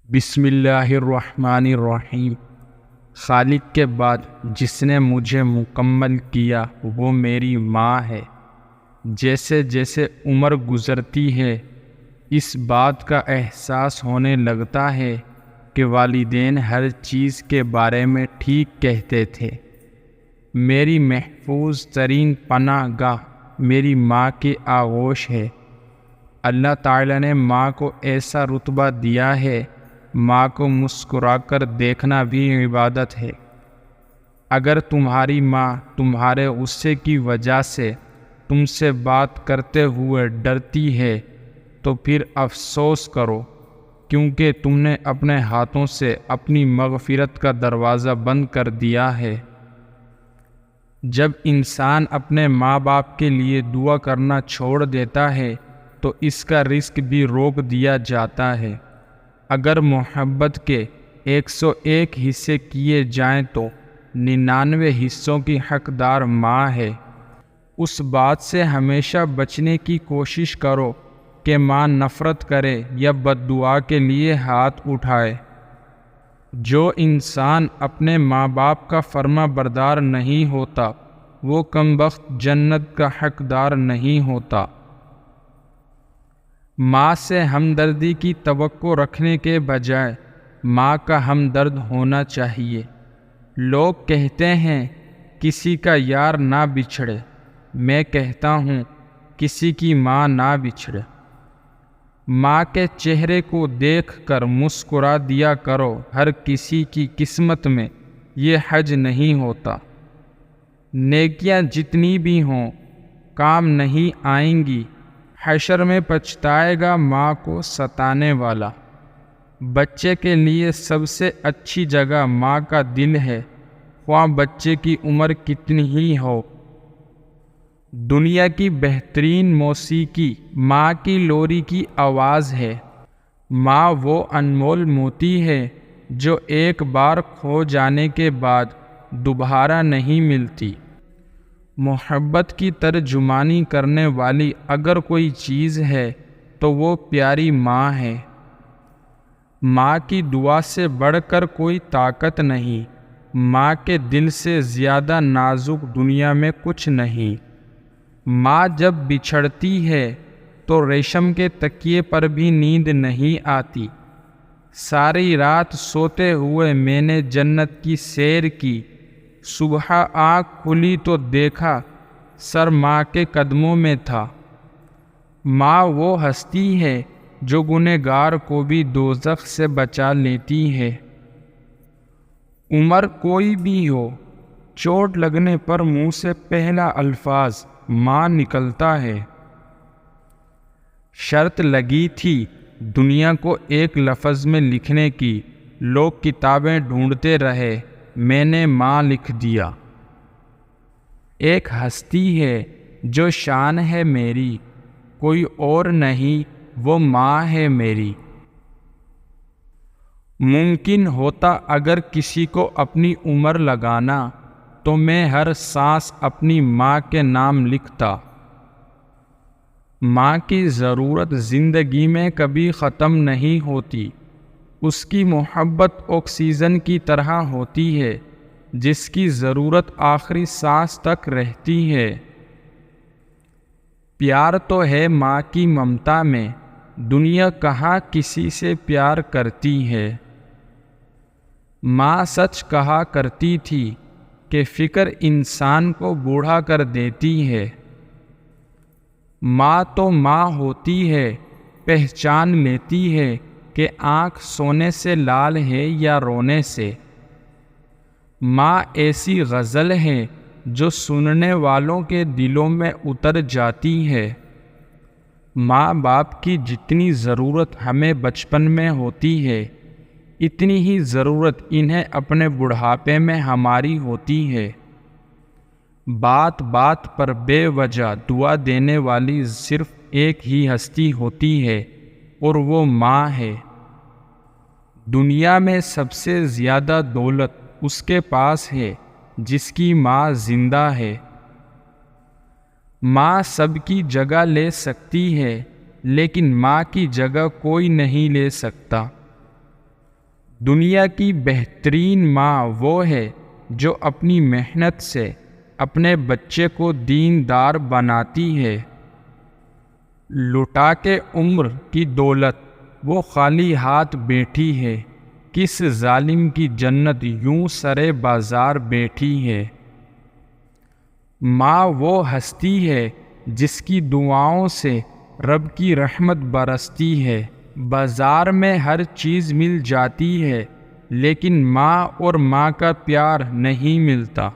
بسم اللہ الرحمن الرحیم۔ خالق کے بعد جس نے مجھے مکمل کیا وہ میری ماں ہے۔ جیسے جیسے عمر گزرتی ہے اس بات کا احساس ہونے لگتا ہے کہ والدین ہر چیز کے بارے میں ٹھیک کہتے تھے۔ میری محفوظ ترین پناہ گاہ میری ماں کی آغوش ہے۔ اللہ تعالیٰ نے ماں کو ایسا رتبہ دیا ہے، ماں کو مسکرا کر دیکھنا بھی عبادت ہے۔ اگر تمہاری ماں تمہارے غصے کی وجہ سے تم سے بات کرتے ہوئے ڈرتی ہے تو پھر افسوس کرو، کیونکہ تم نے اپنے ہاتھوں سے اپنی مغفرت کا دروازہ بند کر دیا ہے۔ جب انسان اپنے ماں باپ کے لیے دعا کرنا چھوڑ دیتا ہے تو اس کا رزق بھی روک دیا جاتا ہے۔ اگر محبت کے 101 حصے کیے جائیں تو 99 حصوں کی حقدار ماں ہے۔ اس بات سے ہمیشہ بچنے کی کوشش کرو کہ ماں نفرت کرے یا بد دعا کے لیے ہاتھ اٹھائے۔ جو انسان اپنے ماں باپ کا فرما بردار نہیں ہوتا وہ کمبخت جنت کا حقدار نہیں ہوتا۔ ماں سے ہمدردی کی توقع رکھنے کے بجائے ماں کا ہمدرد ہونا چاہیے۔ لوگ کہتے ہیں کسی کا یار نہ بچھڑے، میں کہتا ہوں کسی کی ماں نہ بچھڑے۔ ماں کے چہرے کو دیکھ کر مسکرا دیا کرو، ہر کسی کی قسمت میں یہ حج نہیں ہوتا۔ نیکیاں جتنی بھی ہوں کام نہیں آئیں گی، حشر میں پچھتائے گا ماں کو ستانے والا۔ بچے کے لیے سب سے اچھی جگہ ماں کا دل ہے، خواہ بچے کی عمر کتنی ہی ہو۔ دنیا کی بہترین موسیقی ماں کی لوری کی آواز ہے۔ ماں وہ انمول موتی ہے جو ایک بار کھو جانے کے بعد دوبارہ نہیں ملتی۔ محبت کی ترجمانی کرنے والی اگر کوئی چیز ہے تو وہ پیاری ماں ہے۔ ماں کی دعا سے بڑھ کر کوئی طاقت نہیں، ماں کے دل سے زیادہ نازک دنیا میں کچھ نہیں۔ ماں جب بچھڑتی ہے تو ریشم کے تکیے پر بھی نیند نہیں آتی۔ ساری رات سوتے ہوئے میں نے جنت کی سیر کی، صبح آنکھ کھلی تو دیکھا سر ماں کے قدموں میں تھا۔ ماں وہ ہستی ہے جو گنہگار کو بھی دوزخ سے بچا لیتی ہے۔ عمر کوئی بھی ہو، چوٹ لگنے پر منہ سے پہلا الفاظ ماں نکلتا ہے۔ شرط لگی تھی دنیا کو ایک لفظ میں لکھنے کی، لوگ کتابیں ڈھونڈتے رہے، میں نے ماں لکھ دیا۔ ایک ہستی ہے جو شان ہے میری، کوئی اور نہیں وہ ماں ہے میری۔ ممکن ہوتا اگر کسی کو اپنی عمر لگانا تو میں ہر سانس اپنی ماں کے نام لکھتا۔ ماں کی ضرورت زندگی میں کبھی ختم نہیں ہوتی۔ اس کی محبت آکسیجن کی طرح ہوتی ہے جس کی ضرورت آخری سانس تک رہتی ہے۔ پیار تو ہے ماں کی ممتا میں، دنیا کہاں کسی سے پیار کرتی ہے۔ ماں سچ کہا کرتی تھی کہ فکر انسان کو بوڑھا کر دیتی ہے۔ ماں تو ماں ہوتی ہے، پہچان لیتی ہے کہ آنکھ سونے سے لال ہے یا رونے سے۔ ماں ایسی غزل ہے جو سننے والوں کے دلوں میں اتر جاتی ہے۔ ماں باپ کی جتنی ضرورت ہمیں بچپن میں ہوتی ہے اتنی ہی ضرورت انہیں اپنے بڑھاپے میں ہماری ہوتی ہے۔ بات بات پر بے وجہ دعا دینے والی صرف ایک ہی ہستی ہوتی ہے اور وہ ماں ہے۔ دنیا میں سب سے زیادہ دولت اس کے پاس ہے جس کی ماں زندہ ہے۔ ماں سب کی جگہ لے سکتی ہے لیکن ماں کی جگہ کوئی نہیں لے سکتا۔ دنیا کی بہترین ماں وہ ہے جو اپنی محنت سے اپنے بچے کو دیندار بناتی ہے۔ لٹا کے عمر کی دولت وہ خالی ہاتھ بیٹھی ہے، کس ظالم کی جنت یوں سرے بازار بیٹھی ہے۔ ماں وہ ہستی ہے جس کی دعاؤں سے رب کی رحمت برستی ہے۔ بازار میں ہر چیز مل جاتی ہے لیکن ماں اور ماں کا پیار نہیں ملتا۔